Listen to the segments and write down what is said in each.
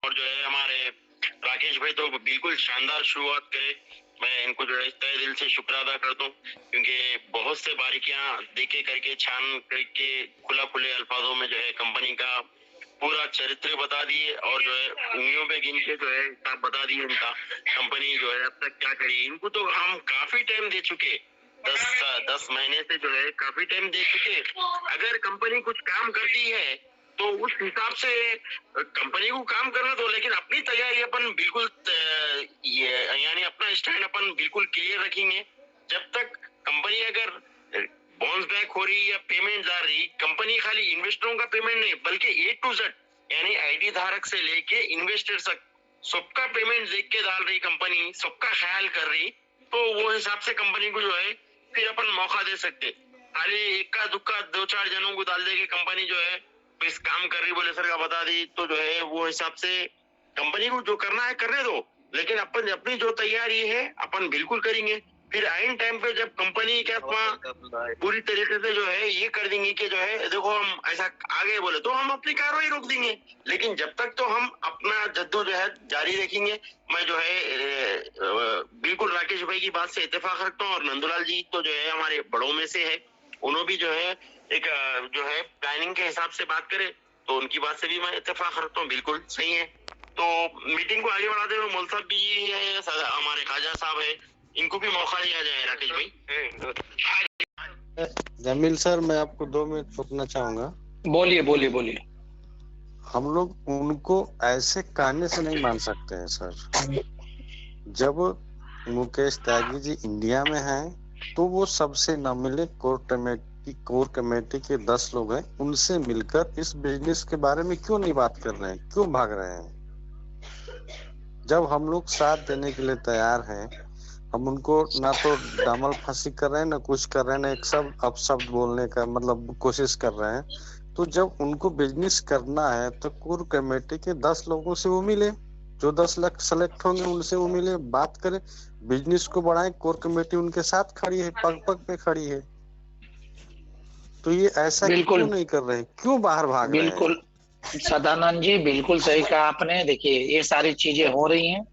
और जो है हमारे राकेश भाई तो बिल्कुल शानदार शुरुआत करे। मैं इनको जो है तहे दिल से शुक्र अदा करता हूँ, क्योंकि बहुत से बारीकियां देखे करके छान करके खुला खुले अल्फाजों में जो है कंपनी का पूरा चरित्र बता दिए, और जो है उंगलियों पे गिन के जो है हिसाब बता दिए इनका, कंपनी जो है अब तक क्या करी। इनको तो हम काफी टाइम दे चुके, 10 महीने से जो है काफी टाइम दे चुके। अगर कंपनी कुछ काम करती है तो उस हिसाब से कंपनी को काम करना दो, लेकिन अपनी तैयारी अपन बिल्कुल यानी अपना स्टैंड अपन बिल्कुल क्लियर रखेंगे। जब तक कंपनी अगर बाउंस बैक हो रही या पेमेंट जा रही, कंपनी खाली इन्वेस्टरों का पेमेंट नहीं बल्कि A to Z यानी आईडी धारक से लेके इन्वेस्टर तक सबका पेमेंट देख के डाल रही कंपनी, सबका ख्याल कर रही, तो वो हिसाब से कंपनी को जो है फिर अपन मौका दे सकते। खाली इक्का दुक्का 2-4 जनों को डाल दे के कंपनी जो है इस काम कर रही बोले सर का बता दी, तो जो है वो हिसाब से कंपनी को जो करना है करने दो, लेकिन अपन अपनी जो तैयारी है अपन बिल्कुल करेंगे। फिर आइन टाइम पे जब कंपनी क्या पूरी तरीके से जो है ये कर देंगे कि जो है देखो हम ऐसा आगे बोले तो हम अपनी कार्रवाई रोक देंगे, लेकिन जब तक तो हम अपना जद्दोजहद जारी रखेंगे। मैं जो है बिल्कुल राकेश भाई की बात से इत्तेफाक रखता हूँ, और नंदूलाल जी तो जो है हमारे बड़ों में से है, उन्होंने भी जो है एक जो है प्लानिंग के हिसाब से बात करे, तो उनकी बात से भी मैं इत्तेफाक रखता हूँ, बिल्कुल सही है। तो मीटिंग को आगे बढ़ाते हुए मौल साहब भी है, हमारे खाजा साहब है, इनको भी मौका दिया जाए। राकेश भाई। जमील सर, मैं आपको 2 मिनट रुकना चाहूंगा। बोलिए बोलिए बोलिए। हम लोग उनको ऐसे कहने से नहीं मान सकते हैं सर। जब मुकेश त्यागी जी इंडिया में हैं तो वो सबसे न मिले, कोर कमेटी के 10 लोग हैं, उनसे मिलकर इस बिजनेस के बारे में क्यों नहीं बात कर रहे हैं, क्यों भाग रहे हैं? जब हम लोग साथ देने के लिए तैयार हैं, हम उनको ना तो डामल फांसी कर रहे हैं, ना कुछ कर रहे हैं, ना एक सब अपशब्द बोलने का मतलब कोशिश कर रहे हैं। तो जब उनको बिजनेस करना है तो कोर कमेटी के 10 लोगों से वो मिले, जो 10 लाख सेलेक्ट होंगे उनसे वो मिले, बात करें, बिजनेस को बढ़ाएं। कोर कमेटी उनके साथ खड़ी है, पग पग पे खड़ी है। तो ये ऐसा क्यों नहीं कर रहे हैं, क्यों बाहर भाग रहे हैं? बिल्कुल सदानंद जी, बिल्कुल सही कहा आपने। देखिए ये सारी चीजें हो रही हैं,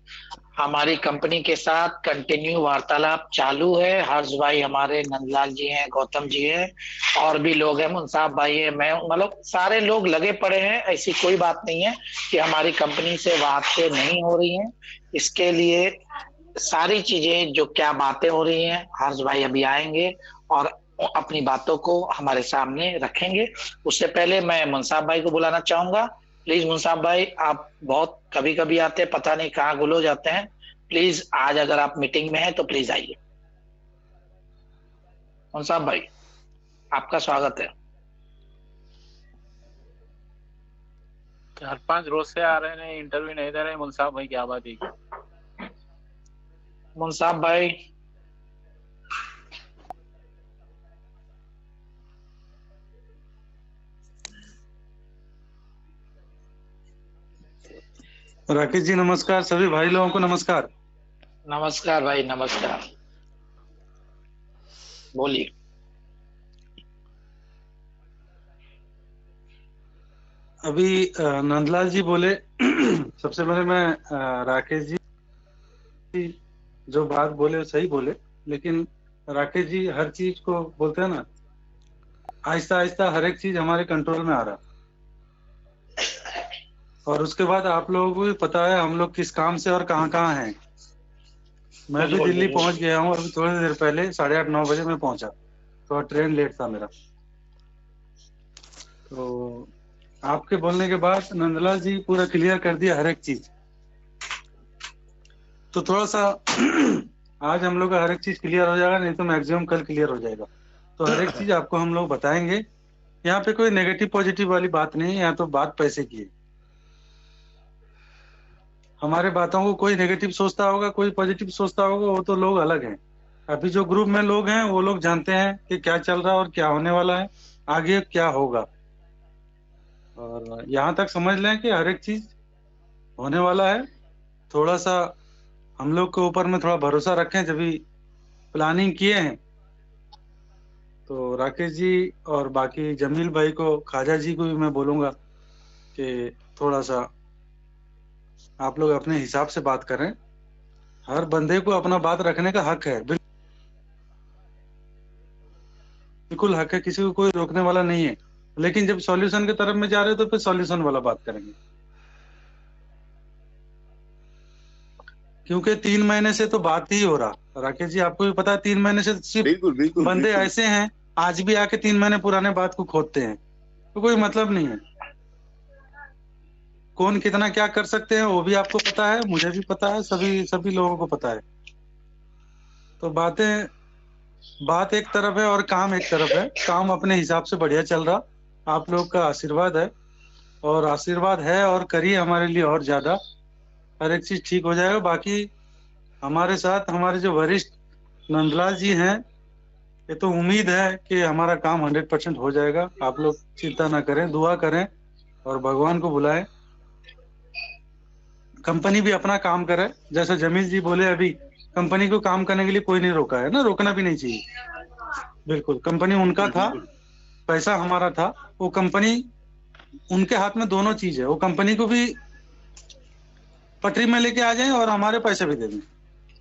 हमारी कंपनी के साथ कंटिन्यू वार्तालाप चालू है। हर्ष भाई हमारे, नंदलाल जी हैं, गौतम जी हैं, और भी लोग हैं, मुंसाफ भाई है, मैं, मतलब सारे लोग लगे पड़े हैं। ऐसी कोई बात नहीं है कि हमारी कंपनी से बातें नहीं हो रही हैं। इसके लिए सारी चीजें जो क्या बातें हो रही हैं, हर्ष भाई अभी आएंगे और अपनी बातों को हमारे सामने रखेंगे। उससे पहले मैं मुंसाफ भाई को बुलाना चाहूंगा। प्लीज मुंसाफ भाई, आप बहुत कभी कभी आते हैं, पता नहीं कहाँ गुल हो जाते हैं। प्लीज आज अगर आप मीटिंग में हैं तो प्लीज आइए। मुंसाफ भाई, आपका स्वागत है। 4-5 रोज से आ रहे हैं, इंटरव्यू नहीं दे रहे। मुंसाफ भाई क्या बात है? मुंसाफ भाई, राकेश जी नमस्कार, सभी भाई लोगों को नमस्कार। नमस्कार भाई, नमस्कार, बोलिए। अभी नंदलाल जी बोले सबसे पहले मैं राकेश जी जो बात बोले वो सही बोले, लेकिन राकेश जी हर चीज को बोलते हैं ना, आहिस्ता आहिस्ता हर एक चीज हमारे कंट्रोल में आ रहा। और उसके बाद आप लोगों को भी पता है हम लोग किस काम से और कहाँ कहाँ हैं। मैं भी दिल्ली पहुंच गया हूँ, अभी थोड़ी देर पहले 8:30-9 बजे मैं पहुंचा, तो ट्रेन लेट था मेरा। तो आपके बोलने के बाद नंदलाल जी पूरा क्लियर कर दिया हर एक चीज। तो थोड़ा सा आज हम लोग का हर एक चीज क्लियर हो जाएगा, नहीं तो मैक्सिमम कल क्लियर हो जाएगा। तो हर एक चीज आपको हम लोग बताएंगे। यहाँ पे कोई नेगेटिव पॉजिटिव वाली बात नहीं है, यहाँ तो बात पैसे की है। हमारे बातों को कोई नेगेटिव सोचता होगा, कोई पॉजिटिव सोचता होगा, वो तो लोग अलग हैं। अभी जो ग्रुप में लोग हैं वो लोग जानते हैं कि क्या चल रहा है और क्या होने वाला है, आगे क्या होगा। और यहाँ तक समझ लें कि हर एक चीज होने वाला है। थोड़ा सा हम लोग के ऊपर में थोड़ा भरोसा रखें, जब भी प्लानिंग किए हैं। तो राकेश जी और बाकी जमील भाई को, खाजा जी को भी मैं बोलूंगा कि थोड़ा सा आप लोग अपने हिसाब से बात करें। हर बंदे को अपना बात रखने का हक है, बिल्कुल हक है, किसी को कोई रोकने वाला नहीं है। लेकिन जब सॉल्यूशन की तरफ में जा रहे हो तो फिर सॉल्यूशन वाला बात करेंगे, क्योंकि 3 महीने से तो बात ही हो रहा। राकेश जी आपको भी पता है 3 महीने से सिर्फ बिल्कुल बिल्कुल बंदे बिल्कुल। ऐसे हैं आज भी आके 3 महीने पुराने बात को खोदते हैं, तो कोई मतलब नहीं है। कौन कितना क्या कर सकते हैं वो भी आपको पता है, मुझे भी पता है, सभी लोगों को पता है। तो बात एक तरफ है और काम एक तरफ है। काम अपने हिसाब से बढ़िया चल रहा, आप लोग का आशीर्वाद है, और आशीर्वाद है और करिए हमारे लिए और ज्यादा, हर एक चीज ठीक हो जाएगा। बाकी हमारे साथ हमारे जो वरिष्ठ नंदलाल जी हैं, ये तो उम्मीद है कि हमारा काम 100% हो जाएगा। आप लोग चिंता ना करें, दुआ करें और भगवान को बुलाएं। कंपनी भी अपना काम करे, जैसा जमील जी बोले अभी, कंपनी को काम करने के लिए कोई नहीं रोका है ना, रोकना भी नहीं चाहिए। बिल्कुल कंपनी उनका था, पैसा हमारा था, वो कंपनी उनके हाथ में दोनों चीज है। वो कंपनी को भी पटरी में लेके आ जाएं और हमारे पैसे भी दे दें।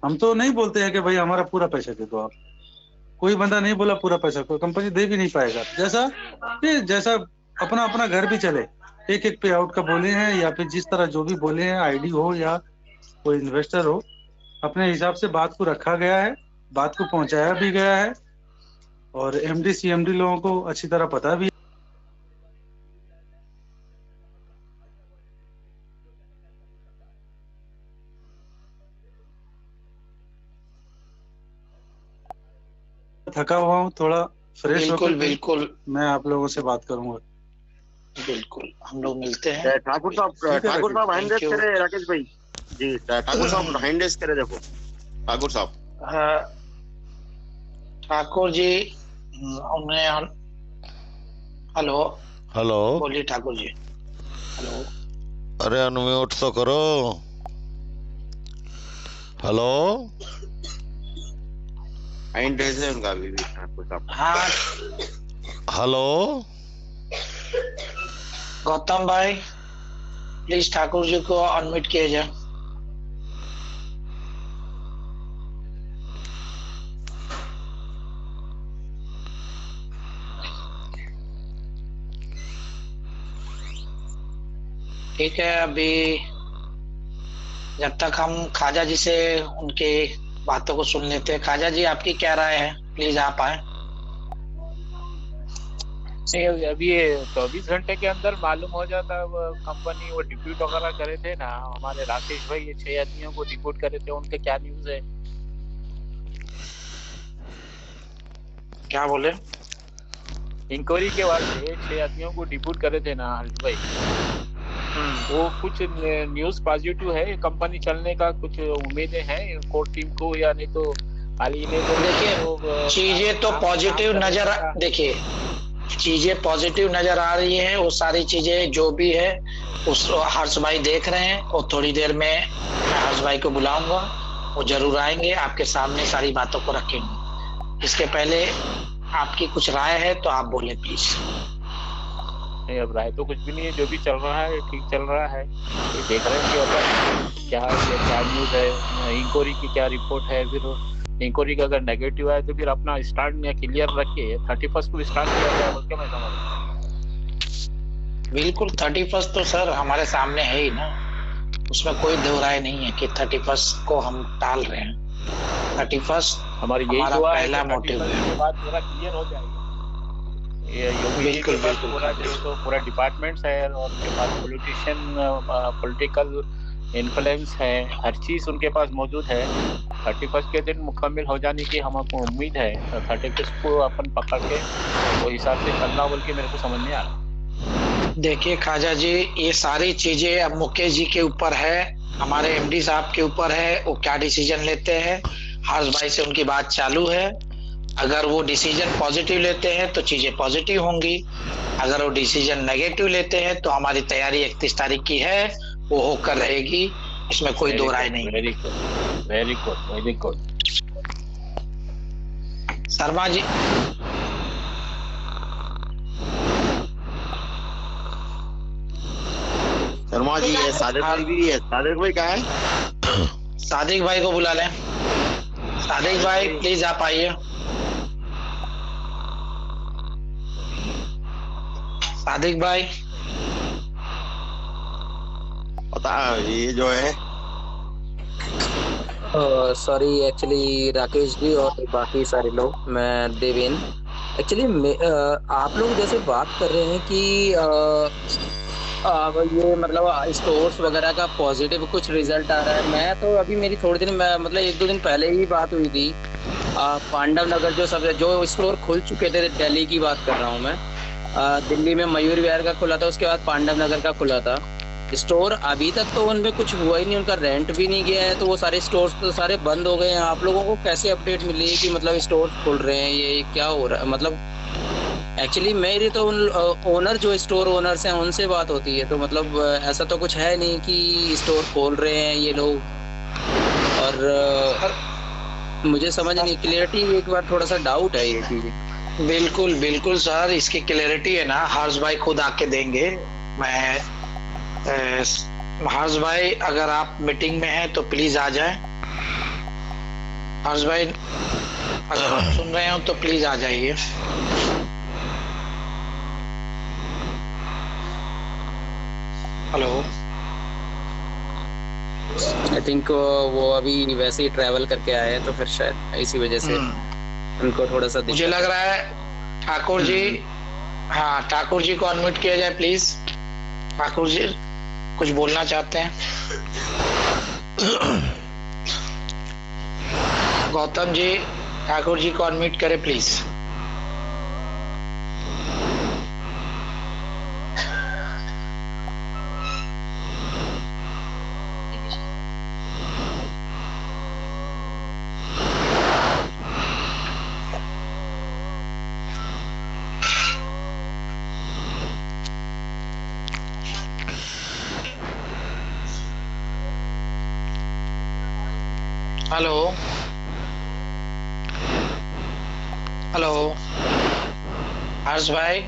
हम तो नहीं बोलते हैं कि भाई हमारा पूरा पैसा दे दो आप, कोई बंदा नहीं बोला पूरा पैसा, कोई कंपनी दे भी नहीं पाएगा। जैसा अपना अपना घर भी चले, एक एक पे आउट का बोले हैं या फिर जिस तरह जो भी बोले हैं, आईडी हो या कोई इन्वेस्टर हो, अपने हिसाब से बात को रखा गया है, बात को पहुंचाया भी गया है, और एमडी सीएमडी लोगों को अच्छी तरह पता भी थका हुआ हूँ, थोड़ा फ्रेश बिल्कुल होकर बिल्कुल मैं आप लोगों से बात करूंगा। बिल्कुल, हम लोग मिलते हैं। ठाकुर साहब हैंड रेस करे राकेश भाई जी, ठाकुर साहब हैंड रेस करे, देखो ठाकुर साहब। हाँ, ठाकुर जी उन्हें हेलो हेलो, बोलिए ठाकुर जी। हेलो, अरे अनम्यूट तो करो। हेलो, हैंड रेस है उनका अभी भी ठाकुर साहब। हाँ हेलो, गौतम भाई प्लीज ठाकुर जी को अनम्यूट किया जाए। ठीक है, अभी जब तक हम खाजा जी से उनके बातों को सुन लेते हैं। खाजा जी आपकी क्या राय है, प्लीज आप आए। नहीं, अभी 24 घंटे के अंदर मालूम हो जाता है। वो कंपनी वो डिप्यूट वगैरह करे थे ना हमारे राकेश भाई, ये 6 आदमियों को डिप्यूट करे थे, उनके क्या न्यूज है? क्या बोले? इंक्वायरी के बाद 6 आदमियों को डिप्यूट करे थे ना हर्ष भाई, वो कुछ न्यूज पॉजिटिव है? कंपनी चलने का कुछ उम्मीदें हैं कोर टीम को, या नहीं तो हाल ही में तो देखिए चीजें तो पॉजिटिव नजर, देखिए चीजें पॉजिटिव नजर आ रही हैं। वो सारी चीजें जो भी है उस हर्ष भाई देख रहे हैं, और थोड़ी देर में मैं हर्ष भाई को बुलाऊंगा, वो जरूर आएंगे, आपके सामने सारी बातों को रखेंगे। इसके पहले आपकी कुछ राय है तो आप बोले प्लीज। नहीं, अब राय तो कुछ भी नहीं है, जो भी चल रहा है ठीक चल रहा है। ये देख रहे हैं कि अगर क्या न्यूज है, इंक्वायरी की क्या रिपोर्ट है, फिर इंक्वायरी का अगर नेगेटिव है तो फिर अपना स्टार्ट में क्लियर रखिए। 31 को स्टार्ट किया जाए, उसके मैं समझ। बिल्कुल 31 तो सर हमारे सामने है ही ना, उसमें कोई दो राय नहीं है कि 31 को हम टाल रहे हैं। 31 हमारी हमारा पहला मोटिव है। के बाद पूरा क्लियर हो जाएगा। ये बिल्कुल बिल्कुल पूरा तो पूरा डिपार्टमेंट्स है, और उनके पास पॉलिटिशियन पॉलिटिकल इन्फ्लुएंस है, हर चीज उनके पास मौजूद है। 31 के दिन मुकम्मल हो जाने की हमको उम्मीद है। 31 को अपन पकड़ के वो हिसाब से करना बोल के मेरे को समझ नहीं आ रहा। देखिए खाजा जी, ये सारी चीजें अब मुकेश जी के ऊपर है, हमारे एमडी साहब के ऊपर है, वो क्या डिसीजन लेते हैं। हर्ष भाई से उनकी बात चालू है, अगर वो डिसीजन पॉजिटिव लेते हैं तो चीजें पॉजिटिव होंगी, अगर वो डिसीजन नेगेटिव लेते हैं तो हमारी तैयारी 31 तारीख की है, वो होकर रहेगी, इसमें कोई दो राय नहीं। Very good, very good, very good. Sharma ji Sharma ji है, सादिक भाई भी है। सादिक भाई कहाँ है? सादिक भाई को बुला लें। सादिक भाई प्लीज आप आइए। सादिक भाई पता ये जो है सॉरी एक्चुअली राकेश जी और बाकी सारे लोग, मैं देवेंद्र। एक्चुअली आप लोग जैसे बात कर रहे हैं कि ये मतलब स्टोर्स वगैरह का पॉजिटिव कुछ रिजल्ट आ रहा है। मैं तो अभी मेरी थोड़ी दिन मतलब 1-2 दिन पहले ही बात हुई थी। पांडव नगर जो स्टोर खुल चुके थे, दिल्ली की बात कर रहा हूँ मैं। दिल्ली में मयूर विहार का खुला था, उसके बाद पांडव नगर का खुला था स्टोर। अभी तक तो उनमें कुछ हुआ ही नहीं, उनका रेंट भी नहीं गया है, तो वो सारे स्टोर्स तो सारे बंद हो गए हैं। आप लोगों को कैसे अपडेट मिली कि मतलब स्टोर खुल रहे हैं, ये क्या हो रहा है? मतलब एक्चुअली मेरी तो उन ओनर जो स्टोर ओनर्स हैं उनसे बात होती है, तो मतलब ऐसा तो कुछ है नहीं कि स्टोर खोल रहे हैं ये लोग। और मुझे समझ नहीं, क्लियरिटी एक बार थोड़ा सा डाउट है ये चीज। बिल्कुल बिल्कुल सर, इसकी क्लियरिटी है ना हर्ष भाई खुद आके देंगे। मैं हर्ष भाई अगर आप मीटिंग में हैं तो प्लीज आ जाएं। हर्ष भाई अगर आप सुन रहे हो तो प्लीज आ जाइए। हेलो। आई थिंक वो अभी वैसे ही ट्रैवल करके आए हैं, तो फिर शायद इसी वजह से उनको थोड़ा सा मुझे लग रहा है ठाकुर जी, हाँ ठाकुर जी को अनम्यूट किया जाए प्लीज। ठाकुर जी कुछ बोलना चाहते हैं? गौतम जी ठाकुर जी को अनम्यूट करें प्लीज। हेलो हेलो हर्ष भाई।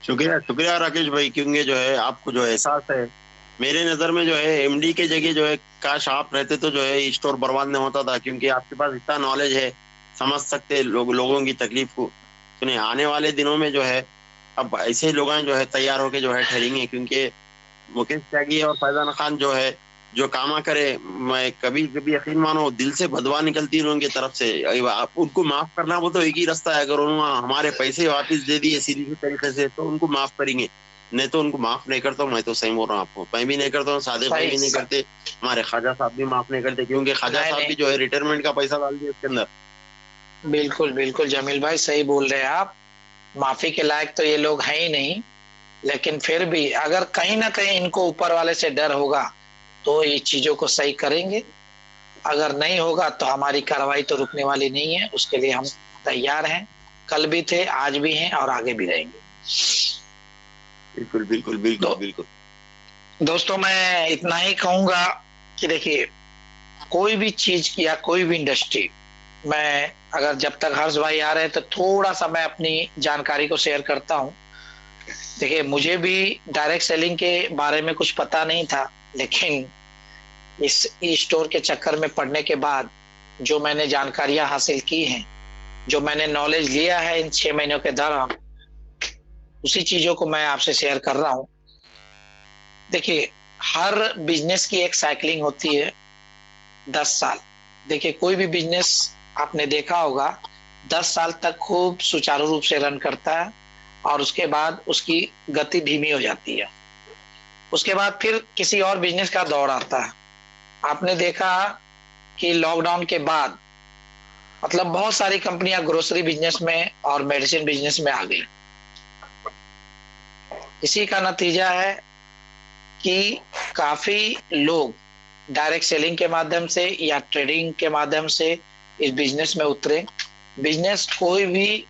शुक्रिया राकेश भाई, क्योंकि जो है आपको जो एहसास है। मेरे नजर में जो है एमडी के जगह जो है काश आप रहते तो जो है स्टोर बर्बाद नहीं होता था, क्योंकि आपके पास इतना नॉलेज है, समझ सकते लोगों की तकलीफ को। सुनिए, आने वाले दिनों में जो है अब ऐसे लोग जो है तैयार होके जो है ठहरेंगे, क्योंकि मुकेश त्यागी और फैजान खान जो है जो कामा करे, मैं कभी कभी यकीन मानो दिल से बदवा निकलती है उनकी तरफ से। आप उनको माफ करना वो तो एक ही रास्ता है, अगर उन्होंने हमारे पैसे वापस दे दिए सीधी तरीके से तो उनको माफ करेंगे, नहीं तो उनको माफ नहीं करता हूँ। मैं तो सही बोल रहा हूँ आपको, मैं भी नहीं करता हूँ, सादिक भाई भी नहीं करते, हमारे ख्वाजा साहब भी माफ नहीं करते, क्योंकि ख्वाजा साहब भी जो है रिटायरमेंट का पैसा डाल दिया इसके अंदर। बिल्कुल बिल्कुल जमील भाई सही बोल रहे हैं आप। माफी के लायक तो ये लोग हैं ही नहीं, लेकिन फिर भी अगर कहीं ना कहीं इनको ऊपर वाले से डर होगा तो ये चीजों को सही करेंगे। अगर नहीं होगा तो हमारी कार्रवाई तो रुकने वाली नहीं है, उसके लिए हम तैयार हैं। कल भी थे, आज भी हैं और आगे भी रहेंगे। बिल्कुल बिल्कुल बिल्कुल बिल्कुल। दोस्तों मैं इतना ही कहूंगा कि देखिए कोई भी चीज या कोई भी इंडस्ट्री, मैं अगर जब तक हर्ष भाई आ रहे हैं तो थोड़ा सा मैं अपनी जानकारी को शेयर करता हूँ। देखिए मुझे भी डायरेक्ट सेलिंग के बारे में कुछ पता नहीं था, लेकिन इस ई स्टोर के चक्कर में पड़ने के बाद जो मैंने जानकारियां हासिल की हैं, जो मैंने नॉलेज लिया है इन 6 महीनों के दौरान, उसी चीजों को मैं आपसे शेयर कर रहा हूँ। देखिए हर बिजनेस की एक साइकिलिंग होती है 10 साल। देखिए कोई भी बिजनेस आपने देखा होगा 10 साल तक खूब सुचारू रूप से रन करता है और उसके बाद उसकी गति धीमी हो जाती है। उसके बाद फिर किसी और बिजनेस का दौर आता है। आपने देखा कि लॉकडाउन के बाद मतलब बहुत सारी कंपनियां ग्रोसरी बिजनेस में और मेडिसिन बिजनेस में आ गई। इसी का नतीजा है कि काफी लोग डायरेक्ट सेलिंग के माध्यम से या ट्रेडिंग के माध्यम से इस बिजनेस में उतरे। बिजनेस कोई भी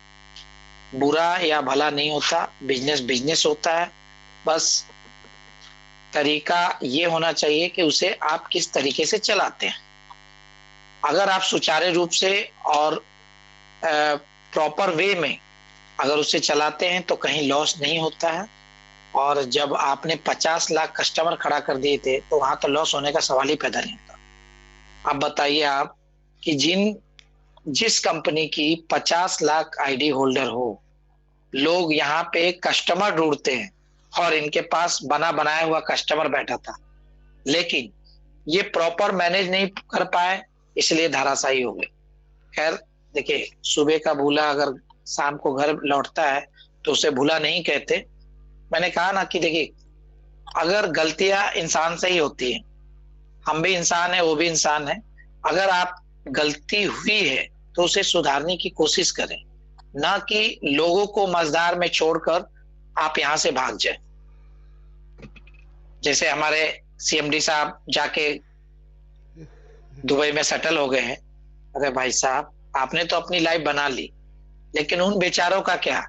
बुरा या भला नहीं होता, बिजनेस बिजनेस होता है। बस तरीका ये होना चाहिए कि उसे आप किस तरीके से चलाते हैं। अगर आप सुचारू रूप से और प्रॉपर वे में अगर उसे चलाते हैं तो कहीं लॉस नहीं होता है, और जब आपने 50 लाख कस्टमर खड़ा कर दिए थे तो वहां तो लॉस होने का सवाल ही पैदा नहीं होता। अब बताइए आप कि जिस कंपनी की 50 लाख आईडी होल्डर हो, लोग यहाँ पे कस्टमर ढूंढते हैं और इनके पास बना बनाया हुआ कस्टमर बैठा था, लेकिन ये प्रॉपर मैनेज नहीं कर पाए, इसलिए धराशायी हो गए। खैर देखिए, सुबह का भूला अगर शाम को घर लौटता है तो उसे भूला नहीं कहते। मैंने कहा ना कि देखिए, अगर गलतियां इंसान से ही होती है, हम भी इंसान है, वो भी इंसान है। अगर आप गलती हुई है तो उसे सुधारने की कोशिश करें, ना कि लोगों को मझधार में छोड़कर आप यहां से भाग जाए। जैसे हमारे सीएमडी साहब जाके दुबई में सेटल हो गए हैं। अरे भाई साहब, आपने तो अपनी लाइफ बना ली, लेकिन उन बेचारों का क्या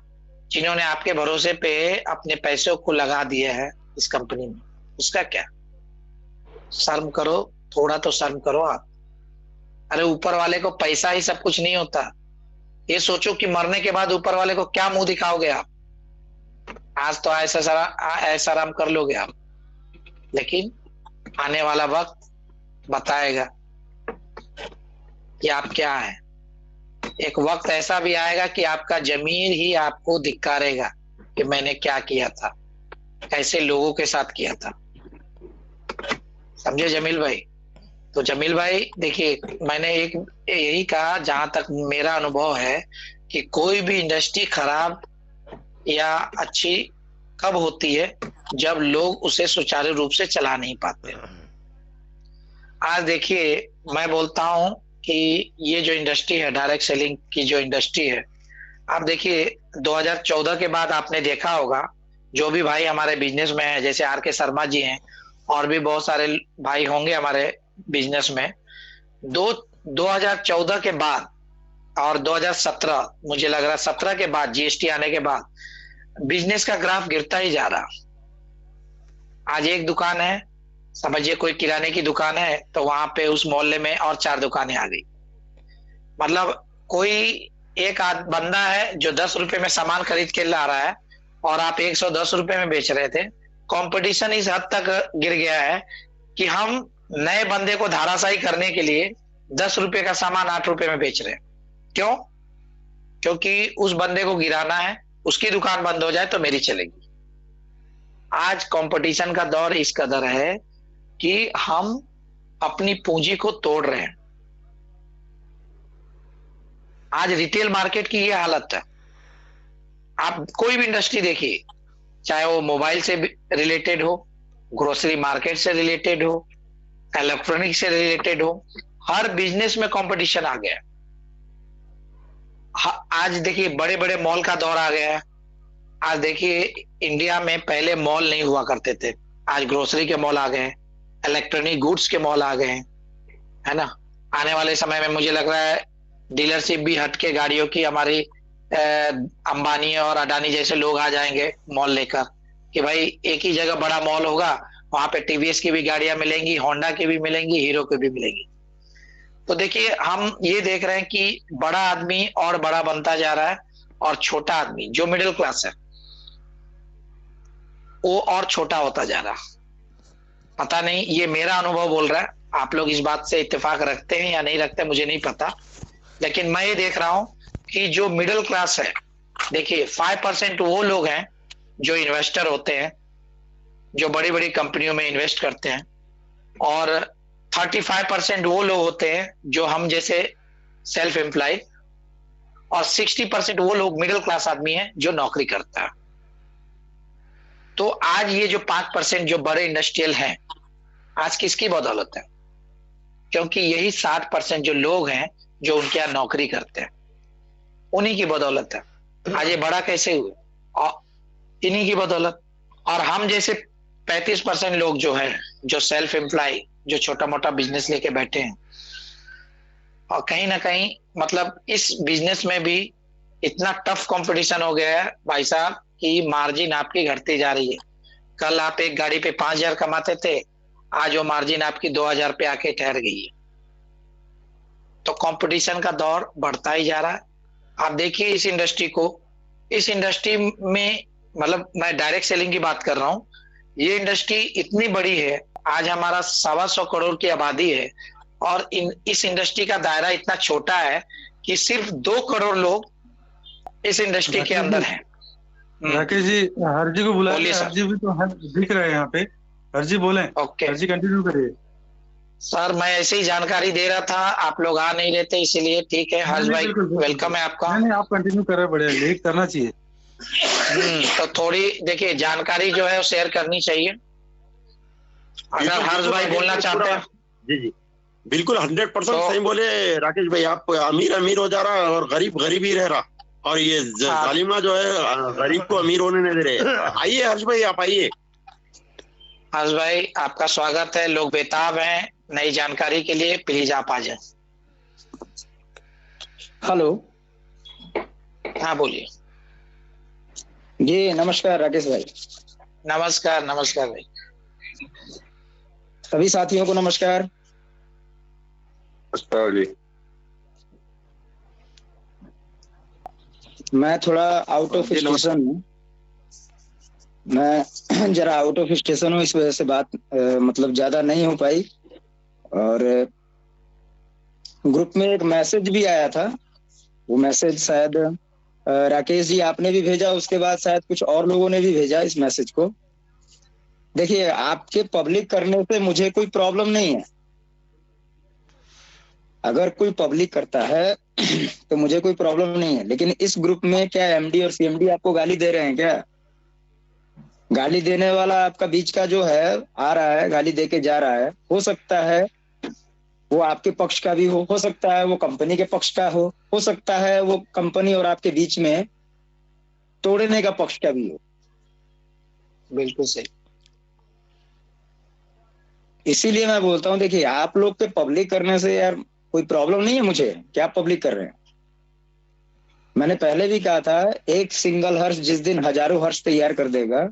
जिन्होंने आपके भरोसे पे अपने पैसों को लगा दिए हैं इस कंपनी में, उसका क्या? शर्म करो, थोड़ा तो शर्म करो आप। अरे ऊपर वाले को पैसा ही सब कुछ नहीं होता। ये सोचो कि मरने के बाद ऊपर वाले को क्या मुंह दिखाओगे आप। आज तो ऐसा आराम कर लोगे आप, लेकिन आने वाला वक्त बताएगा कि आप क्या है। एक वक्त ऐसा भी आएगा कि आपका जमीर ही आपको धिक्कारेगा कि मैंने क्या किया था, कैसे लोगों के साथ किया था। समझे जमील भाई? तो जमील भाई देखिए, मैंने एक यही कहा, जहां तक मेरा अनुभव है कि कोई भी इंडस्ट्री खराब या अच्छी कब होती है, जब लोग उसे सुचारू रूप से चला नहीं पाते। आज देखिए, मैं बोलता हूं कि ये जो इंडस्ट्री है, डायरेक्ट सेलिंग की जो इंडस्ट्री है, आप देखिए 2014 के बाद आपने देखा होगा, जो भी भाई हमारे बिजनेस में है, जैसे आर के शर्मा जी हैं और भी बहुत सारे भाई होंगे हमारे बिजनेस में, 2014 के बाद और 2017, मुझे लग रहा 17 के बाद, जीएसटी आने के बाद बिजनेस का ग्राफ गिरता ही जा रहा। आज एक दुकान है, समझिए कोई किराने की दुकान है, तो वहां पे उस मोहल्ले में और 4 दुकानें आ गई। मतलब कोई एक बंदा है जो 10 रुपए में सामान खरीद के ला रहा है और आप 110 रुपए में बेच रहे थे। कंपटीशन इस हद तक गिर गया है कि हम नए बंदे को धाराशायी करने के लिए 10 रुपए का सामान 8 रुपए में बेच रहे हैं। क्यों? क्योंकि उस बंदे को गिराना है, उसकी दुकान बंद हो जाए तो मेरी चलेगी। आज कंपटीशन का दौर इस कदर है कि हम अपनी पूंजी को तोड़ रहे हैं। आज रिटेल मार्केट की ये हालत है। आप कोई भी इंडस्ट्री देखिए, चाहे वो मोबाइल से रिलेटेड हो, ग्रोसरी मार्केट से रिलेटेड हो, इलेक्ट्रॉनिक से रिलेटेड हो, हर बिजनेस में कंपटीशन आ गया। आज देखिए बड़े बड़े मॉल का दौर आ गया है। आज देखिए इंडिया में पहले मॉल नहीं हुआ करते थे, आज ग्रोसरी के मॉल आ गए, इलेक्ट्रॉनिक गुड्स के मॉल आ गए, है ना। आने वाले समय में मुझे लग रहा है डीलरशिप भी हट के गाड़ियों की हमारी अंबानी और अडानी जैसे लोग आ जाएंगे मॉल लेकर, कि भाई एक ही जगह बड़ा मॉल होगा, वहां पे टीवीएस की भी गाड़ियां मिलेंगी, होंडा की भी मिलेंगी, हीरो की भी मिलेंगी। तो देखिए हम ये देख रहे हैं कि बड़ा आदमी और बड़ा बनता जा रहा है और छोटा आदमी जो मिडिल क्लास है वो और छोटा होता जा रहा। पता नहीं, ये मेरा अनुभव बोल रहा है, आप लोग इस बात से इत्तेफाक रखते हैं या नहीं रखते मुझे नहीं पता, लेकिन मैं ये देख रहा हूं कि जो मिडिल क्लास है, देखिए 5% वो लोग हैं जो इन्वेस्टर होते हैं, जो बड़ी बड़ी कंपनियों में इन्वेस्ट करते हैं, और 35% वो लोग होते हैं जो हम जैसे सेल्फ एम्प्लॉय, और 60% वो लोग मिडिल क्लास आदमी हैं जो नौकरी करता है। तो आज ये जो 5% जो बड़े इंडस्ट्रियल हैं, आज किसकी बदौलत है? क्योंकि यही 60% जो लोग हैं जो उनके यहाँ नौकरी करते हैं, उन्हीं की बदौलत है। आज ये बड़ा कैसे हुए? और इन्हीं की बदौलत। और हम जैसे 35% लोग जो है, जो सेल्फ एम्प्लॉय, जो छोटा मोटा बिजनेस लेके बैठे हैं, और कहीं ना कहीं मतलब इस बिजनेस में भी इतना टफ कंपटीशन हो गया है भाई साहब कि मार्जिन आपकी घटती जा रही है। कल आप एक गाड़ी पे 5,000 कमाते थे, आज वो मार्जिन आपकी 2,000 पे आके ठहर गई है। तो कंपटीशन का दौर बढ़ता ही जा रहा है। आप देखिए इस इंडस्ट्री को इस इंडस्ट्री में, मतलब मैं डायरेक्ट सेलिंग की बात कर रहा हूँ, ये इंडस्ट्री इतनी बड़ी है, आज हमारा 125 करोड़ की आबादी है और इस इंडस्ट्री का दायरा इतना छोटा है कि सिर्फ 2 करोड़ लोग इस इंडस्ट्री के अंदर हैं। राकेश जी, हरजी को बुलाइए, हरजी भी तो दिख रहे हैं यहाँ पे। हरजी बोले। ओके, हरजी कंटिन्यू करिए। सर मैं ऐसे ही जानकारी दे रहा था, आप लोग आ नहीं रहते इसीलिए। ठीक है हर्ष भाई, वेलकम है आपका। नहीं आप कंटिन्यू कर रहे हैं, बढ़िया, लेट करना चाहिए। तो थोड़ी देखिए जानकारी जो है वो शेयर करनी चाहिए। अगर हर्ष भाई बोलना चाहते हैं। जी जी बिल्कुल 100% सही बोले राकेश भाई। आप अमीर हो जा रहा और गरीब ही रह रहा, और ये जालिमा जो है गरीब को अमीर होने नहीं दे रहे। आइए हर्ष भाई, आप आइए। हर्ष भाई आपका स्वागत है, लोग बेताब हैं नई जानकारी के लिए, प्लीज आप आ जाए। हेलो, हाँ बोलिए। जी नमस्कार राकेश भाई। नमस्कार नमस्कार भाई। सभी साथियों को नमस्कार। नमस्कार जी। मैं थोड़ा आउट ऑफ स्टेशन हूँ, मैं जरा आउट ऑफ स्टेशन हूँ, इस वजह से बात मतलब ज्यादा नहीं हो पाई। और ग्रुप में एक मैसेज भी आया था, वो मैसेज शायद राकेश जी आपने भी भेजा, उसके बाद शायद कुछ और लोगों ने भी भेजा इस मैसेज को। देखिए आपके पब्लिक करने से मुझे कोई प्रॉब्लम नहीं है, अगर कोई पब्लिक करता है तो मुझे कोई प्रॉब्लम नहीं है। लेकिन इस ग्रुप में क्या एमडी और सीएमडी आपको गाली दे रहे हैं क्या? गाली देने वाला आपका बीच का जो है आ रहा है, गाली दे के जा रहा है, हो सकता है वो आपके पक्ष का भी हो सकता है वो कंपनी के पक्ष का हो सकता है वो कंपनी और आपके बीच में तोड़ने का पक्ष का भी हो। बिल्कुल सही। इसीलिए मैं बोलता हूँ, देखिए आप लोग के पब्लिक करने से यार कोई प्रॉब्लम नहीं है मुझे, क्या पब्लिक कर रहे हैं। मैंने पहले भी कहा था, एक सिंगल हर्ष जिस दिन हजारों हर्ष तैयार कर देगा,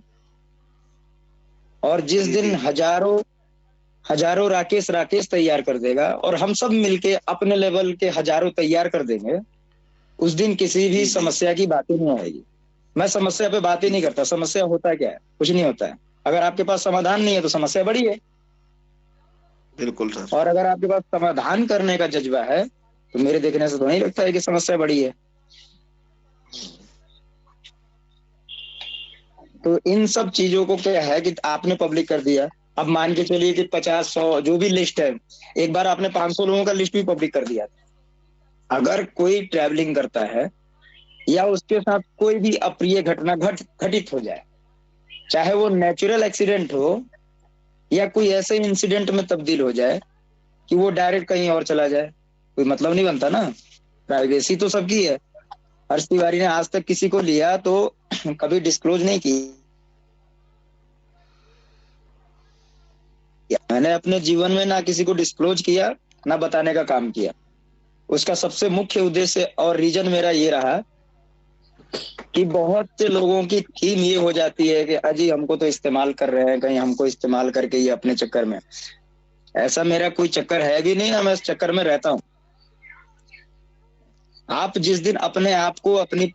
और जिस दिन हजारों राकेश तैयार कर देगा, और हम सब मिलके अपने लेवल के हजारों तैयार कर देंगे, उस दिन किसी भी समस्या की बात ही नहीं आएगी। मैं समस्या पे बात ही नहीं करता। समस्या होता क्या है? कुछ नहीं होता है। अगर आपके पास समाधान नहीं है तो समस्या बड़ी है। बिल्कुल सर। और अगर आपके पास समाधान करने का जज्बा है तो मेरे देखने से तो नहीं लगता है कि समस्या बड़ी है। तो इन सब चीजों को क्या है कि आपने पब्लिक कर दिया। अब मान के चलिए कि 50-100 जो भी लिस्ट है, एक बार आपने 500 लोगों का लिस्ट भी पब्लिक कर दिया। अगर कोई ट्रैवलिंग करता है या उसके साथ कोई भी अप्रिय घटना घटित हो जाए, चाहे वो नेचुरल एक्सीडेंट हो या कोई ऐसे इंसिडेंट में तब्दील हो जाए कि वो डायरेक्ट कहीं और चला जाए, कोई मतलब नहीं बनता ना। प्राइवेसी तो सबकी है। हर्ष तिवारी ने आज तक किसी को लिया तो कभी डिस्क्लोज नहीं की। मैंने अपने जीवन में ना किसी को डिस्क्लोज किया, ना बताने का काम किया। उसका सबसे मुख्य उद्देश्य और रीजन मेरा ये रहा कि बहुत से लोगों की थीम ये हो जाती है कि अजी हमको तो इस्तेमाल कर रहे हैं, कहीं हमको इस्तेमाल करके ये अपने चक्कर में। ऐसा मेरा कोई चक्कर है भी नहीं, ना मैं इस चक्कर में रहता हूँ। आप जिस दिन अपने आप को, अपनी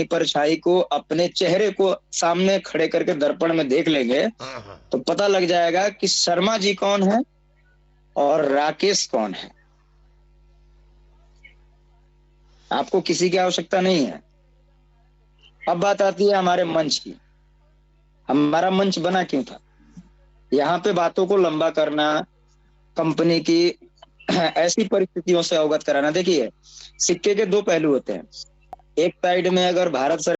परछाई को, अपने चेहरे को सामने खड़े करके दर्पण में देख लेंगे तो पता लग जाएगा कि शर्मा जी कौन है और राकेश कौन है। आपको किसी की आवश्यकता नहीं है। अब बात आती है हमारे मंच की। हमारा मंच बना क्यों था? यहाँ पे बातों को लंबा करना, कंपनी की ऐसी परिस्थितियों से अवगत कराना। देखिए सिक्के के दो पहलू होते हैं। एक साइड में अगर भारत सरकार